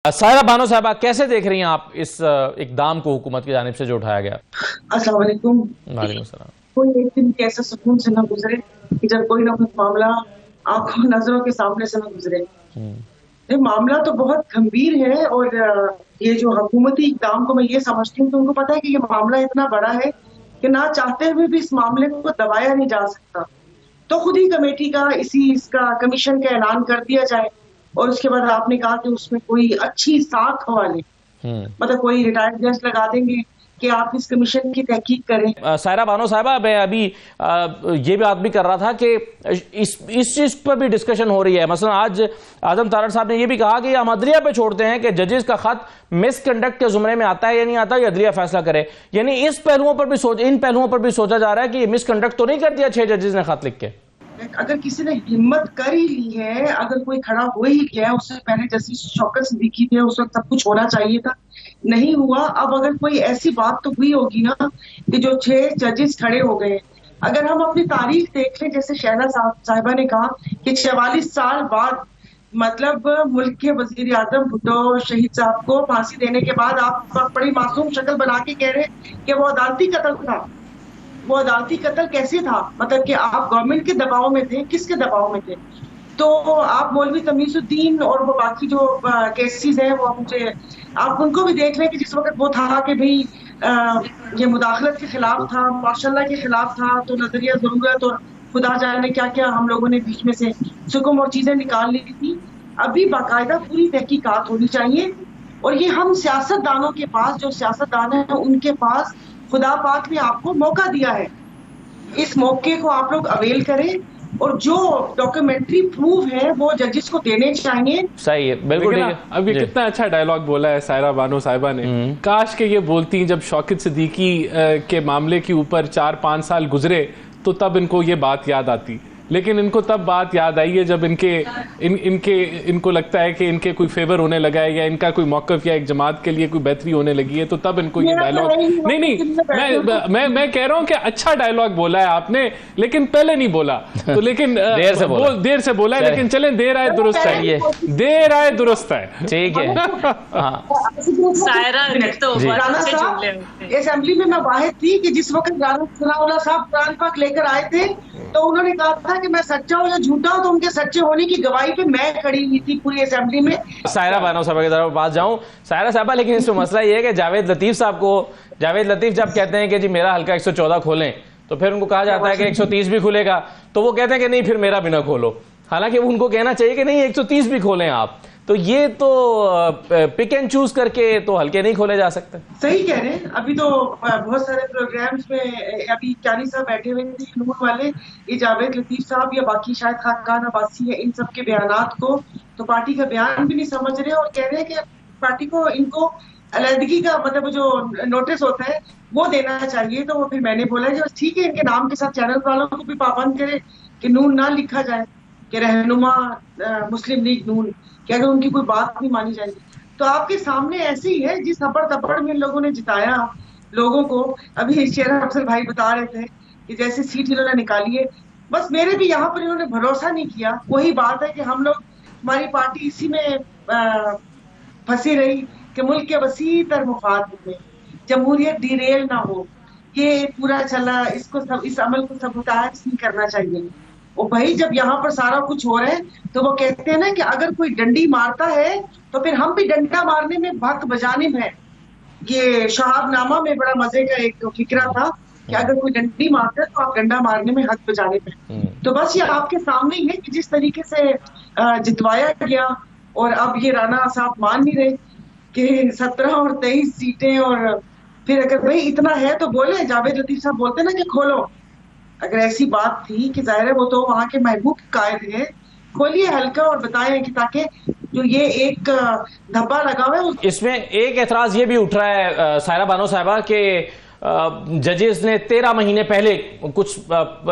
सायरा बानो साहबा, कैसे देख रही हैं आप इस इकदाम को हुकूमत की जानिब से जो उठाया गया? अस्सलाम वालेकुम। वालेकुम सलाम। कोई एक दिन भी ऐसा सुकून से न गुजरे कि जब कोई ना कोई मामला आपको नजरों के सामने से न गुजरे। ये मामला तो बहुत गंभीर है और ये जो हुकूमती इकदाम को मैं ये समझती हूँ कि उनको पता है कि ये मामला इतना बड़ा है कि ना चाहते हुए भी इस मामले को दबाया नहीं जा सकता। तो खुद ही कमेटी का इसका कमीशन का ऐलान कर दिया जाए और उसके बाद आपने कहा कि उसमें कोई अच्छी साख वाले मतलब कोई रिटायर्ड जज लगा देंगे कि आप इस कमीशन की तहकीक करें। सायरा बानो साहबा, मैं अभी ये बात भी कर रहा था कि इस चीज पर भी डिस्कशन हो रही है। मसलन आज आजम तारड़ साहब ने ये भी कहा कि हम अदलिया पे छोड़ते हैं कि जजेस का खत मिसकंडक्ट के जुमरे में आता है या नहीं आता, ये अदलिया फैसला करे। यानी इन पहलुओं पर भी सोचा जा रहा है कि मिसकंडक्ट तो नहीं कर दिया 6 जजेस ने खत लिख के। अगर किसी ने हिम्मत कर ही ली है, अगर कोई खड़ा हो ही गया है, उससे पहले जस्टिस शौकत सिद्दीकी थे, उस वक्त सब कुछ होना चाहिए था, नहीं हुआ। अब अगर कोई ऐसी बात तो हुई होगी ना कि जो 6 जजेस खड़े हो गए। अगर हम अपनी तारीख देख लें, जैसे शहला साहिबा ने कहा कि 44 साल बाद मतलब मुल्क के वजीर आजम भुट्टो शहीद साहब को फांसी देने के बाद आप बड़ी मासूम शक्ल बना के कह रहे कि वो अदालती कत्ल था। वो अदालती कत्ल कैसे था? मतलब कि आप गवर्नमेंट के दबाव में थे, किसके दबाव में थे? तो आप मौलवी तमीजुद्दीन और वो बाकी जो केसेस हैं, वो मुझे आप उनको भी देख लें कि जिस वक्त वो था कि भाई ये मुदाखलत के खिलाफ था, माशाल्लाह के खिलाफ था, तो नजरिया जरूरत और खुदा जाने क्या क्या हम लोगों ने बीच में से सुकुम और चीजें निकाल ली थी। अभी बाकायदा पूरी तहकीकात होनी चाहिए और ये हम सियासतदानों के पास, जो सियासतदान है उनके पास खुदा पाक ने आपको मौका दिया है, इस मौके को आप लोग अवेल करें और जो डॉक्यूमेंट्री प्रूफ है वो जजेस को देने चाहिए। सही है, बिल्कुल ठीक है। अब ये कितना अच्छा डायलॉग बोला है सायरा बानो साहिबा ने। काश के ये बोलती जब शौकत सिद्दीकी के मामले के ऊपर 4-5 साल गुजरे तो तब इनको ये बात याद आती, लेकिन इनको तब बात याद आई है जब इनको लगता है कि इनके कोई फेवर होने लगा है या इनका कोई मौकफ या एक जमात के लिए कोई बेहतरी होने लगी है, तो तब इनको ये डायलॉग नहीं मैं कह रहा हूं कि अच्छा डायलॉग बोला है आपने, लेकिन पहले नहीं बोला तो लेकिन देर से बोला है, लेकिन चलें देर आए दुरुस्त है, देर आए दुरुस्त है, ठीक है। असेंबली में मैं वाहिद थी कि जिस वक्त राना साहब कुरान पाक लेकर आए थे तो उन्होंने कहा था कि मैं सच्चा हूं या झूठा हूं, तो उनके सच्चे होने की गवाही पे मैं खड़ी हुई थी पूरी असेंबली में। सायरा बानो साहबा की तरफ बात जाऊं, सायरा साहबा, लेकिन इसमें मसला ये है कि जावेद लतीफ जब कहते हैं कि जी मेरा हल्का 114 खोलें, तो फिर उनको कहा जाता है कि 130 भी खुलेगा, तो वो कहते हैं कि नहीं फिर मेरा भी ना खोलो। हालांकि उनको कहना चाहिए कि नहीं 130 भी खोलें आप। तो ये तो पिक एंड चूज करके तो हल्के नहीं खोले जा सकते। सही कह रहे हैं। अभी तो बहुत सारे प्रोग्राम्स में अभी क्यानी साहब बैठे हुए थे, नूर वाले, ये जावेद लतीफ साहब या बाकी शायद खान अब्बासी है, इन सब के बयानात को तो पार्टी का बयान भी नहीं समझ रहे और कह रहे हैं कि पार्टी को इनको अलहदगी का मतलब जो नोटिस होता है वो देना चाहिए। तो वो फिर मैंने बोला कि ठीक है, इनके नाम के साथ चैनल वालों को भी पाबंद करे कि नून ना लिखा जाए, कि रहनुमा मुस्लिम लीग नून, कि अगर उनकी कोई बात नहीं मानी जाएगी। तो आपके सामने ऐसे ही है जिस हपड़ तपड़ में लोगों ने जिताया लोगों को। अभी शेर अफजल भाई बता रहे थे कि जैसे सीट इन्होंने निकाली है, बस मेरे भी यहाँ पर इन्होंने भरोसा नहीं किया। वही बात है कि हम लोग, हमारी पार्टी इसी में फंसी रही कि मुल्क के वसी तर मुफाद में जमहूरियत डिरेल ना हो, ये पूरा चला, इस अमल को सबूताज नहीं करना चाहिए। और भाई जब यहाँ पर सारा कुछ हो रहा है तो वो कहते हैं ना कि अगर कोई डंडी मारता है तो फिर हम भी डंडा मारने में भक्त बजाने में है। ये शहाबनामा में बड़ा मजे का एक फिक्रा था कि अगर कोई डंडी मारता है तो आप डंडा मारने में हक बजाने में। तो बस ये आपके सामने ही है कि जिस तरीके से जितवाया गया और अब ये राना साहब मान नहीं रहे कि 17 और 23 सीटें, और फिर अगर भाई इतना है तो बोले, जावेद लतीफ साहब बोलते ना कि खोलो। अगर ऐसी बात थी कि जाहिर है वो तो वहां के महबूब कायद है, खोलिए हल्का और बताएं कि ताकि जो ये एक धब्बा लगा हुआ है। इसमें एक एतराज ये भी उठ रहा है सायरा बानो साहबा के जजेस ने 13 महीने पहले कुछ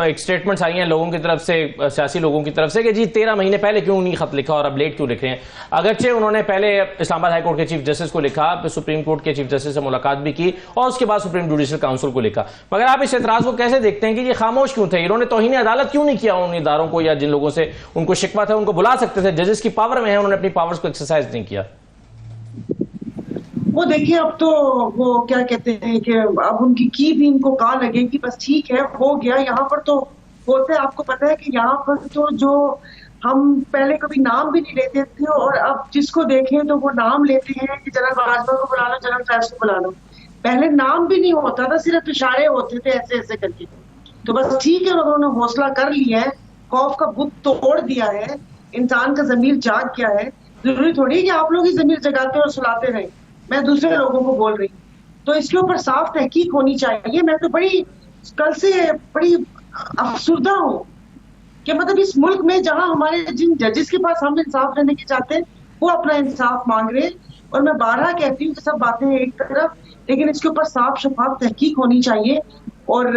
एक स्टेटमेंट्स आई हैं लोगों की तरफ से, सियासी लोगों की तरफ से, कि जी 13 महीने पहले क्यों नहीं खत लिखा और अब लेट क्यों लिख रहे हैं। अगरचे उन्होंने पहले इस्लामाबाद हाई कोर्ट के चीफ जस्टिस को लिखा, फिर सुप्रीम कोर्ट के चीफ जस्टिस से मुलाकात भी की और उसके बाद सुप्रीम जुडिशल काउंसिल को लिखा, मगर आप इस एतराज को कैसे देखते हैं कि ये खामोश क्यों थे? इन्होंने तौहीन अदालत क्यों नहीं किया उन इदारों को, या जिन लोगों से उनको शिकवा था उनको बुला सकते थे, जजेस की पावर में है, उन्होंने अपनी पावर्स को एक्सरसाइज नहीं किया। वो देखिए अब तो वो क्या कहते हैं कि अब उनकी की भी इनको कहाँ लगेगी, बस ठीक है हो गया। यहाँ पर तो होता है, आपको पता है कि यहाँ पर तो जो हम पहले कभी नाम भी नहीं लेते थे और अब जिसको देखें तो वो नाम लेते हैं कि जनरल बाजवा को बुला लो, जनरल फैज को बुला लो। पहले नाम भी नहीं होता था, सिर्फ इशारे होते थे ऐसे ऐसे करके। तो बस ठीक है, उन्होंने हौसला कर लिया है, खौफ का बुत तोड़ दिया है, इंसान का जमीर जाग गया है। जरूरी थोड़ी है कि आप लोग ही जमीर जगाते और सुलाते रहे, मैं दूसरे लोगों को बोल रही हूँ। तो इसके ऊपर साफ तहकीक होनी चाहिए। मैं तो बड़ी कल से बड़ी अफसुर्दा हूँ कि मतलब इस मुल्क में जहां हमारे जिन जजेस के पास हम इंसाफ लेने के चाहते हैं वो अपना इंसाफ मांग रहे हैं। और मैं बारहा कहती हूँ कि सब बातें एक तरफ, लेकिन इसके ऊपर साफ शफाफ तहकीक होनी चाहिए। और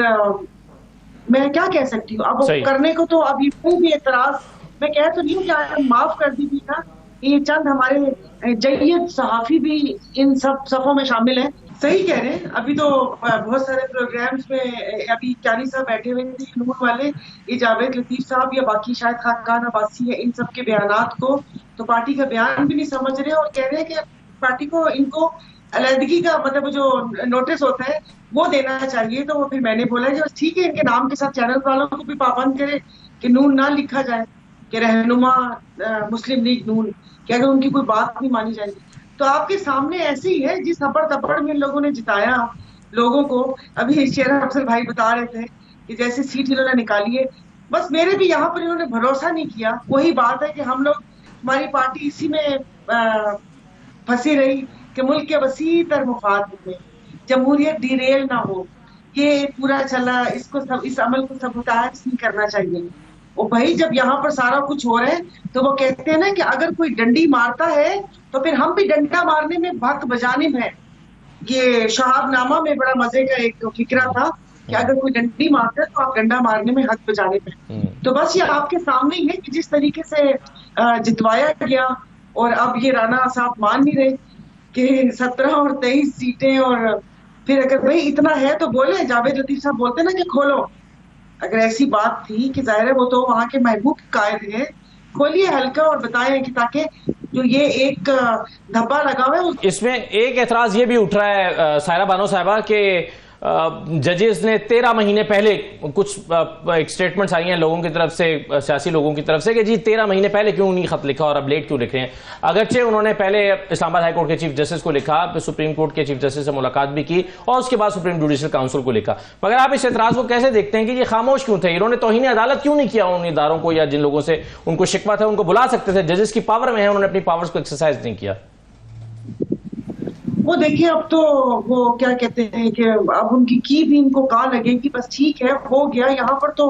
मैं क्या कह सकती हूँ अब सही। करने को, तो अभी कोई भी एतराज मैं कह तो नहीं हूँ कि आप माफ कर दीजिएगा। ये चंद हमारे जय्यद सहाफी भी इन सब सफों में शामिल हैं। सही कह रहे हैं, अभी तो बहुत सारे प्रोग्राम्स में अभी क्यानी साहब बैठे हुए थे, नून वाले, ये जावेद लतीफ साहब या बाकी शायद खाकान अब्बासी है, इन सब के बयानात को तो पार्टी का बयान भी नहीं समझ रहे और कह रहे हैं कि पार्टी को इनको अलहदगी का मतलब जो नोटिस होता है वो देना चाहिए। तो फिर मैंने बोला कि बस ठीक है, इनके नाम के साथ चैनल वालों को भी पाबंद करे कि नून ना लिखा जाए, कि रहनुमा मुस्लिम लीग नून, कि अगर उनकी कोई बात नहीं मानी जाएगी। तो आपके सामने ऐसे ही है, जिस हपड़ तपड़ में इन लोगों ने जिताया लोगों को। अभी शेर अफजल भाई बता रहे थे कि जैसे सीट इन्होंने निकाली है, बस मेरे भी यहाँ पर इन्होंने भरोसा नहीं किया। वही बात है कि हम लोग, हमारी पार्टी इसी में फंसी रही कि मुल्क के वसी तर मुफाद में जमहूरियत डिरेल ना हो। ये पूरा चला, इसको सब, इस अमल को सबूताज नहीं करना चाहिए। और भाई जब यहाँ पर सारा कुछ हो रहा है तो वो कहते हैं ना कि अगर कोई डंडी मारता है तो फिर हम भी डंडा मारने में भक्त बजाने में है। ये शहाबनामा में बड़ा मजे का एक फिक्रा था कि अगर कोई डंडी मारता है तो आप डंडा मारने में हक बजाने में। तो बस ये आपके सामने ही है कि जिस तरीके से जितवाया गया। और अब ये राणा साहब मान नहीं रहे कि 17 और 23 सीटें, और फिर अगर भाई इतना है तो बोले, जावेद लतीफ साहब बोलते ना कि खोलो। अगर ऐसी बात थी कि जाहिर है वो तो वहां के महबूब कायद हैं, खोलिए हल्का और बताएं कि ताकि जो ये एक धब्बा लगा हुआ है इसमें एक एतराज ये भी उठ रहा है सायरा बानो साहिबा के जजेस ने 13 महीने पहले कुछ एक स्टेटमेंट्स आई हैं लोगों की तरफ से, सियासी लोगों की तरफ से, कि जी 13 महीने पहले क्यों नहीं खत लिखा और अब लेट क्यों लिख रहे हैं। अगरचे उन्होंने पहले इस्लामाबाद हाई कोर्ट के चीफ जस्टिस को लिखा, फिर सुप्रीम कोर्ट के चीफ जस्टिस से मुलाकात भी की और उसके बाद सुप्रीम जुडिशल काउंसिल को लिखा। मगर आप इस एतराज को कैसे देखते हैं कि ये खामोश क्यों थे? इन्होंने तौहीन अदालत क्यों नहीं किया उन इदारों को, या जिन लोगों से उनको शिकवा था उनको बुला सकते थे, जजेस की पावर में है, उन्होंने अपनी पावर्स को एक्सरसाइज नहीं किया। वो देखिए अब तो वो क्या कहते हैं कि अब उनकी की भी इनको कहाँ लगेगी, बस ठीक है हो गया। यहाँ पर तो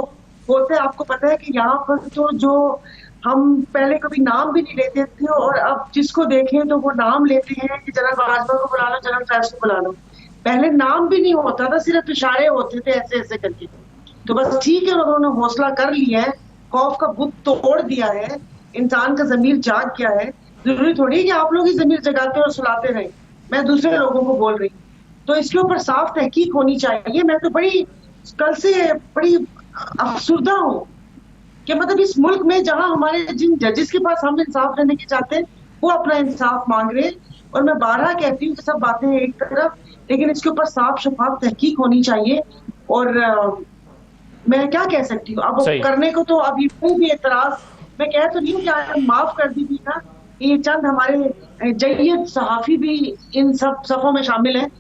होता है, आपको पता है कि यहाँ पर तो जो हम पहले कभी नाम भी नहीं लेते थे और अब जिसको देखें तो वो नाम लेते हैं कि जनरल बाजवा को बुला लो, जनरल फैज को बुला लो। पहले नाम भी नहीं होता था, सिर्फ इशारे होते थे ऐसे ऐसे करके। तो बस ठीक है, उन्होंने हौसला कर लिया है, खौफ का बुत तोड़ दिया है, इंसान का जमीर जाग गया है। जरूरी थोड़ी है कि आप लोग ही जमीर जगाते और सुलाते रहे, मैं दूसरे लोगों को बोल रही हूँ। तो इसके ऊपर साफ तहकीक होनी चाहिए। मैं तो बड़ी कल से बड़ी अफसुर्दा हूँ कि मतलब इस मुल्क में जहां हमारे जिन जजेस के पास हम इंसाफ लेने के चाहते हैं वो अपना इंसाफ मांग रहे हैं। और मैं बारहा कहती हूँ कि सब बातें एक तरफ, लेकिन इसके ऊपर साफ शफाफ तहकीक होनी चाहिए। और मैं क्या कह सकती हूँ अब करने को, तो अभी कोई भी एतराज मैं कह तो नहीं हूँ कि आप माफ कर दीजिएगा। ये चंद हमारे जय्यद सहाफी भी इन सब सफों में शामिल हैं।